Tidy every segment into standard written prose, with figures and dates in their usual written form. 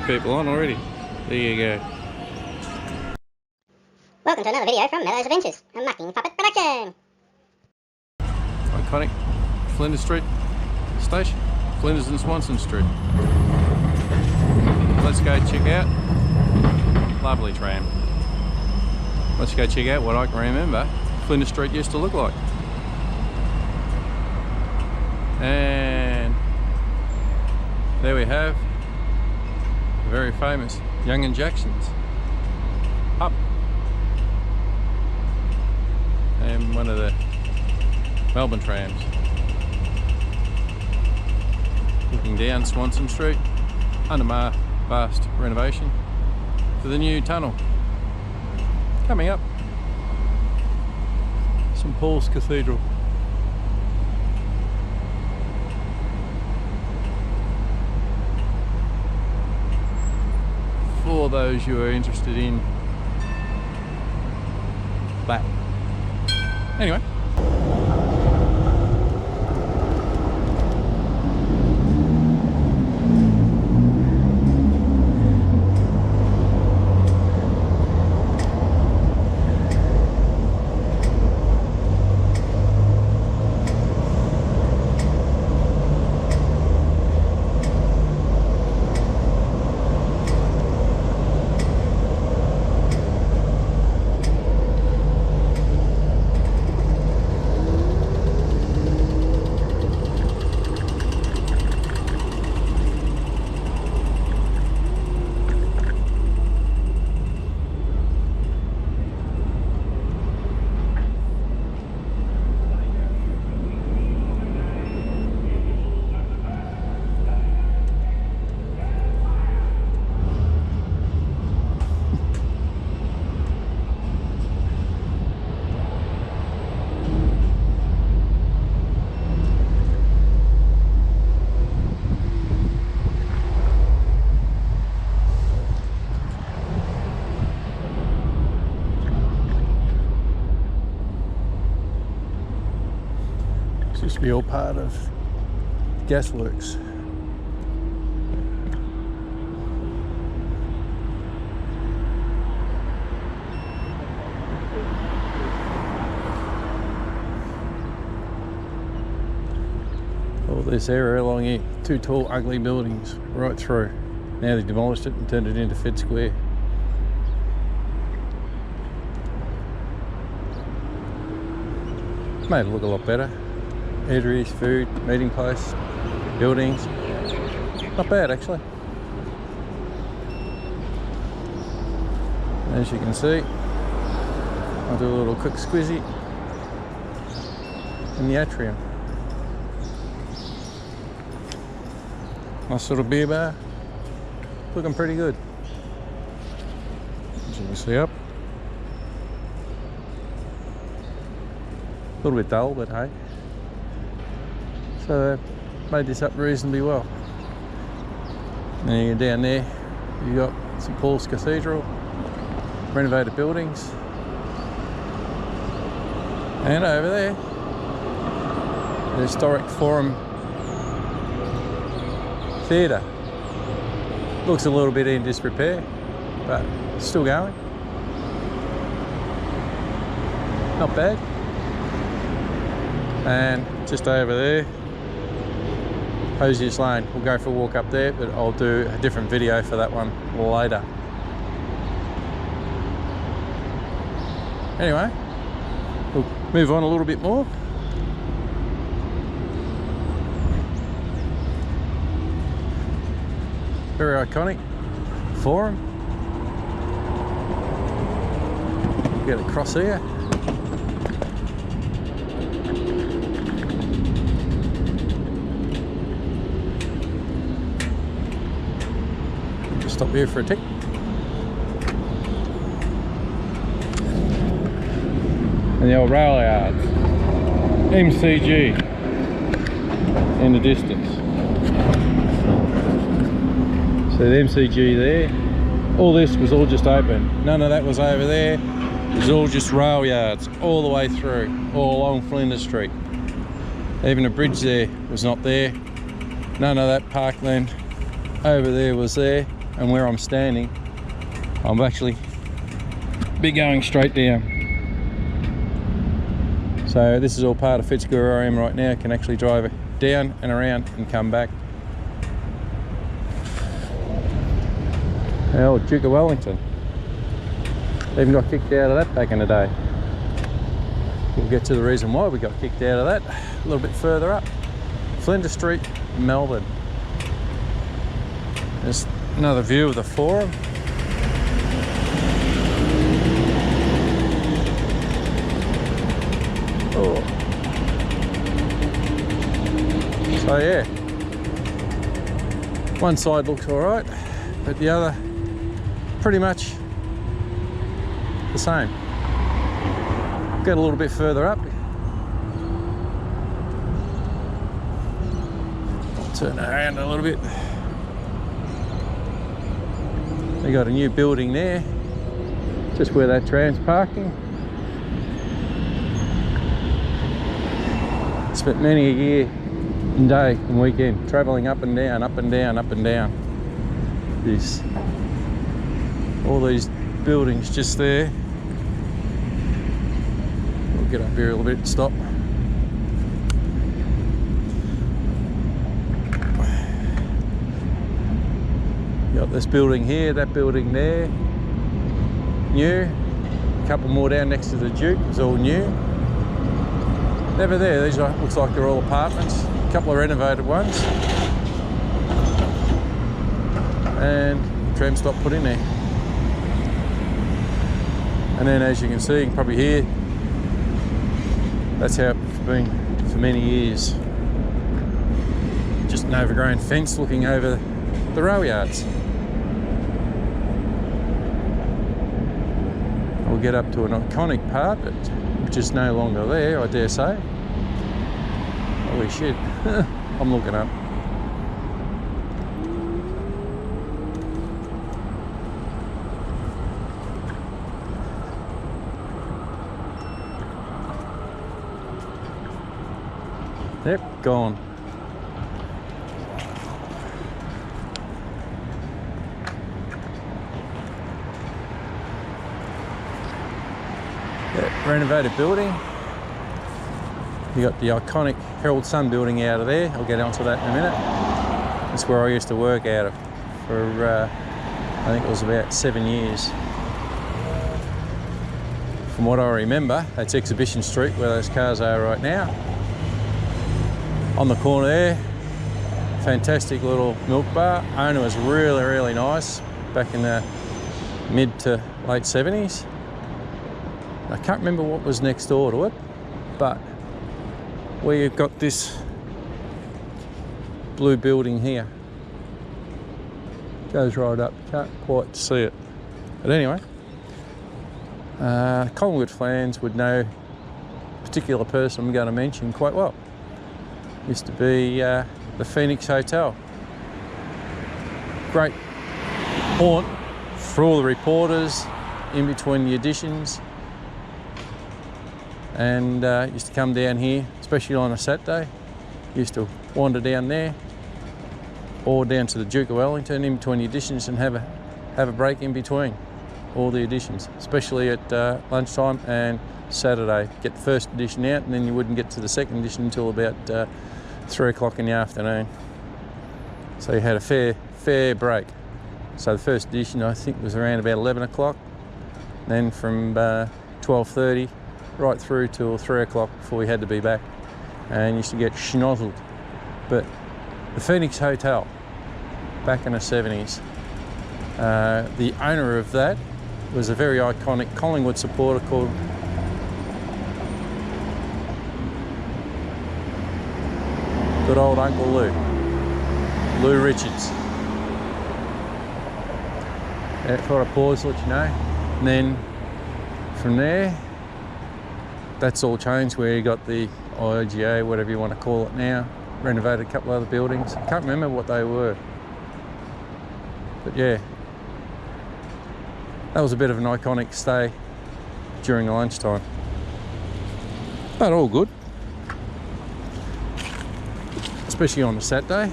few people on already. There you go. Welcome to another video from Maddo's Adventures, a mucking puppet production. Iconic Flinders Street station, Flinders and Swanston Street. Let's go check out. Lovely tram. Let's go check out what I can remember Flinders Street used to look like. And there we have the very famous Young and Jackson's pub. And one of the Melbourne trams. Looking down Swanston Street, under my vast renovation for the new tunnel. Coming up, St Paul's Cathedral. For those who are interested in that. Anyway. Used to be all part of gasworks. All this area along here, two tall ugly buildings right through. Now they've demolished it and turned it into Fed Square. Made it look a lot better. Eateries, food, meeting place, buildings. Not bad actually. As you can see, I'll do a little quick squizzy in the atrium. Nice little beer bar. Looking pretty good. As you can see up. A little bit dull, but hey. So made this up reasonably well. And you go down there, you got St Paul's Cathedral, renovated buildings, and over there, the historic Forum Theatre. Looks a little bit in disrepair, but still going. Not bad. And just over there, Hosiers Lane. We'll go for a walk up there, but I'll do a different video for that one later. Anyway, we'll move on a little bit more. Very iconic Forum. Get across here. Stop here for a tick. And the old rail yards. MCG in the distance. So the MCG there. All this was all just open. None of that was over there. It was all just rail yards all the way through, all along Flinders Street. Even a bridge there was not there. None of that parkland over there was there. and where I'm standing, I'm actually be going straight down. So this is all part of Fitzroy where I am right now. I can actually drive it down and around and come back. The old Duke of Wellington. Even got kicked out of that back in the day. We'll get to the reason why we got kicked out of that a little bit further up. Flinders Street, Melbourne. There's another view of the Forum. Oh. So yeah, one side looks all right, but the other pretty much the same. Get a little bit further up. Turn around a little bit. They got a new building there, just where that tram's parking. Spent many a year and day and weekend travelling up and down, up and down, up and down. All these buildings just there. We'll get up here a little bit and stop. Got this building here, that building there, new. A couple more down next to the Duke, it's all new. Never there, these are, looks like they're all apartments. A couple of renovated ones. And tram stop put in there. And then as you can see, you can probably hear, that's how it's been for many years. Just an overgrown fence looking over the rail yards. We'll get up to an iconic part, but which is no longer there, I dare say. Holy shit, I'm looking up. Yep, gone. Renovated building. You got the iconic Herald Sun building out of there. I'll get onto that in a minute. That's where I used to work out of for I think it was about 7 years. From what I remember, that's Exhibition Street where those cars are right now. On the corner there, fantastic little milk bar. Owner was really, really nice back in the mid to late 70s. I can't remember what was next door to it, but we've got this blue building here. Goes right up, can't quite see it. But anyway, Collingwood fans would know a particular person I'm going to mention quite well. Used to be the Phoenix Hotel. Great haunt for all the reporters in between the editions. And used to come down here, especially on a Saturday. Used to wander down there, or down to the Duke of Wellington in between the editions and have a break in between all the editions, especially at lunchtime and Saturday. Get the first edition out, and then you wouldn't get to the second edition until about 3 o'clock in the afternoon. So you had a fair break. So the first edition I think was around about 11 o'clock. Then from 12:30 right through till 3 o'clock before we had to be back, and used to get schnozzled. But the Phoenix Hotel, back in the 70s, the owner of that was a very iconic Collingwood supporter called good old Uncle Lou Richards. Yeah, thought I'd pause, let you know. And then from there, that's all changed, where you got the IGA, whatever you want to call it now. Renovated a couple of other buildings. I can't remember what they were. But yeah, that was a bit of an iconic stay during the lunchtime. But all good. Especially on a Saturday.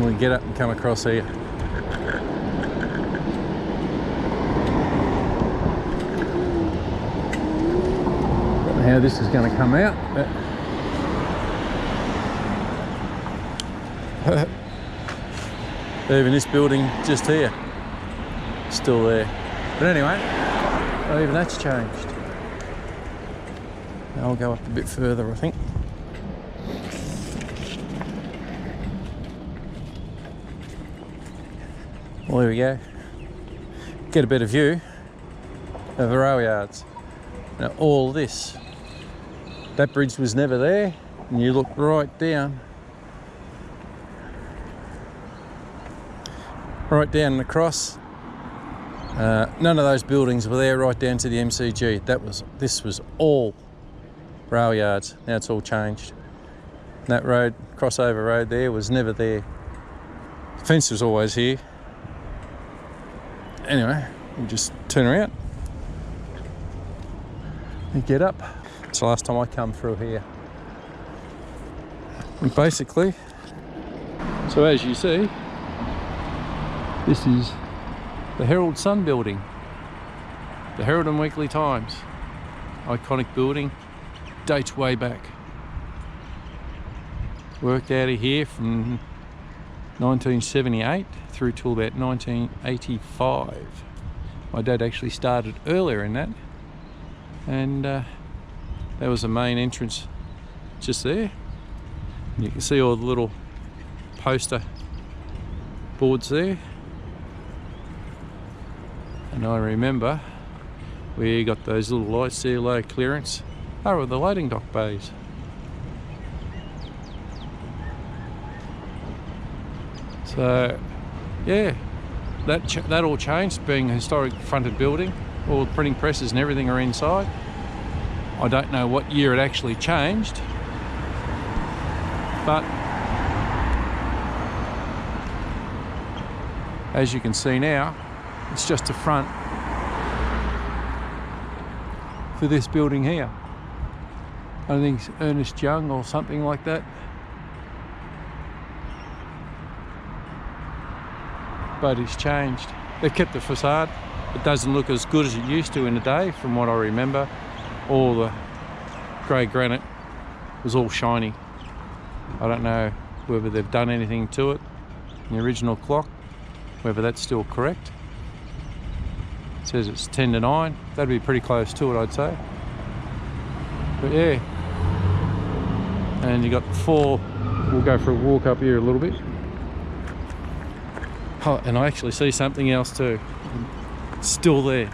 we get up and come across here. Don't know how this is going to come out, but even this building just here, still there. But anyway, even that's changed. I'll go up a bit further, I think. Well, there we go. Get a better view of the rail yards. Now all this, that bridge was never there, and you look right down and across. None of those buildings were there right down to the MCG. This was all rail yards. Now it's all changed. That road, crossover road there, was never there. The fence was always here. Anyway, we'll just turn around and get up. It's the last time I come through here. And basically, so as you see, this is the Herald Sun building. The Herald and Weekly Times. Iconic building, dates way back. Worked out of here from 1978 through till about 1985. My dad actually started earlier in that, and there was a main entrance just there. And you can see all the little poster boards there. And I remember we got those little lights there, low clearance. They were the loading dock bays. So yeah, that all changed, being a historic fronted building. All the printing presses and everything are inside. I don't know what year it actually changed, but as you can see now, it's just a front for this building here. I think it's Ernest Young or something like that. But it's changed. They've kept the facade. It doesn't look as good as it used to in the day, from what I remember. All the grey granite was all shiny. I don't know whether they've done anything to it in the original clock, whether that's still correct. It says it's 10 to 9. That'd be pretty close to it, I'd say. But yeah. And you got 4. We'll go for a walk up here a little bit. Oh, and I actually see something else too. It's still there.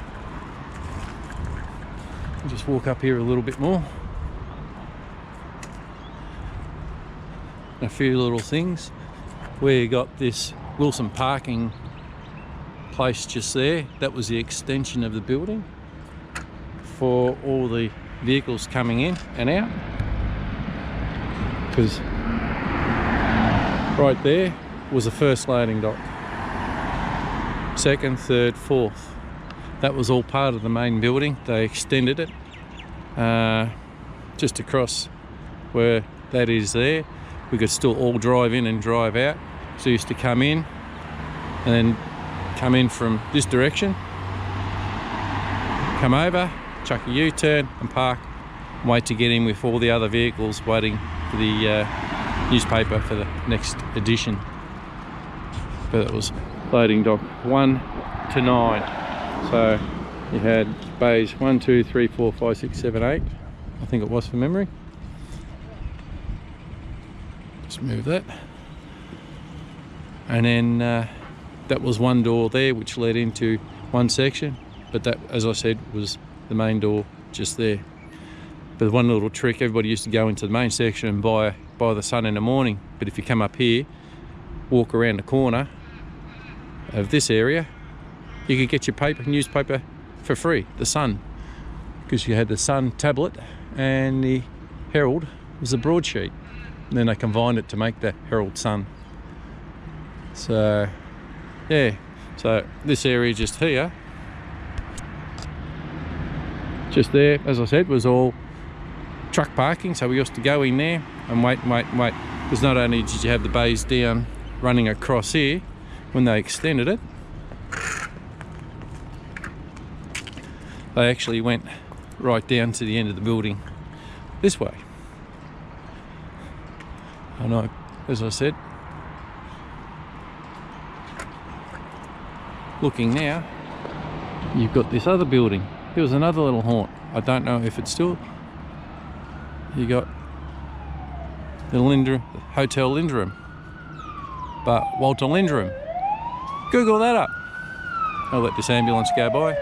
I'll just walk up here a little bit more. A few little things. Where you got this Wilson parking place just there. That was the extension of the building for all the vehicles coming in and out. Because right there was the first loading dock. Second, third, fourth. That was all part of the main building. They extended it just across where that is there. We could still all drive in and drive out. So you used to come in and then come in from this direction, come over, chuck a U-turn and park, and wait to get in with all the other vehicles waiting for the newspaper for the next edition. But it was loading dock 1 to 9. So you had bays 1, 2, 3, 4, 5, 6, 7, 8. I think it was from memory. Just move that. And then that was one door there which led into one section. But that, as I said, was the main door just there. But one little trick, everybody used to go into the main section and buy the Sun in the morning. But if you come up here, walk around the corner of this area, you could get your newspaper for free, the Sun, because you had the Sun tablet and the Herald was a broadsheet, and then they combined it to make the Herald Sun. So yeah, so this area just here, just there, as I said, was all truck parking. So we used to go in there and wait, because not only did you have the bays down running across here when they extended it. They actually went right down to the end of the building this way. I know, as I said, looking now, you've got this other building. There was another little haunt. I don't know if it's still. You got the Hotel Linderham, but Walter Linderham. Google that up. I'll let this ambulance go by.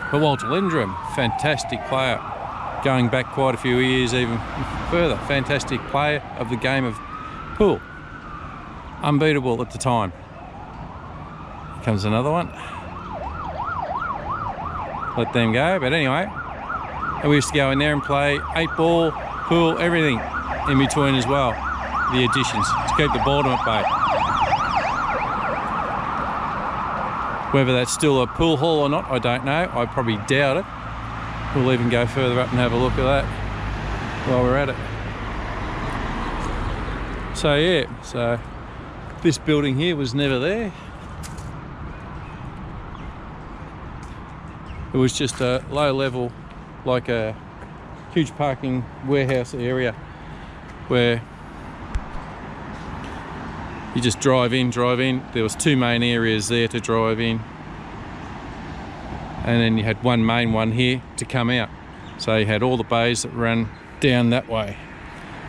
But Walter Linderham, fantastic player, going back quite a few years even further. Fantastic player of the game of pool. Unbeatable at the time. Here comes another one. Let them go, but anyway. And we used to go in there and play 8-ball, pool, everything in between as well. The additions, to keep the boredom at bay. Whether that's still a pool hall or not, I don't know. I probably doubt it. We'll even go further up and have a look at that while we're at it. So yeah, so this building here was never there. It was just a low level, like a huge parking warehouse area where you just drive in. There was 2 main areas there to drive in, and then you had one main one here to come out. So you had all the bays that run down that way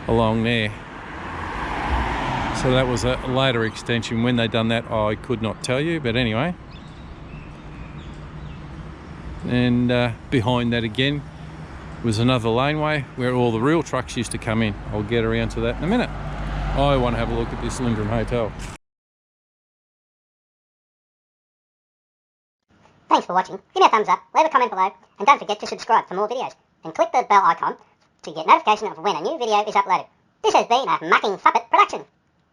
along there. So that was a later extension. When they done that, I could not tell you, but anyway. And behind that again was another laneway where all the real trucks used to come in. I'll get around to that in a minute. I want to have a look at this Linderham Hotel. Thanks for watching. Give me a thumbs up, leave a comment below, and don't forget to subscribe for more videos. And click the bell icon to get notification of when a new video is uploaded. This has been a Mucking Puppet production.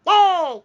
Yay!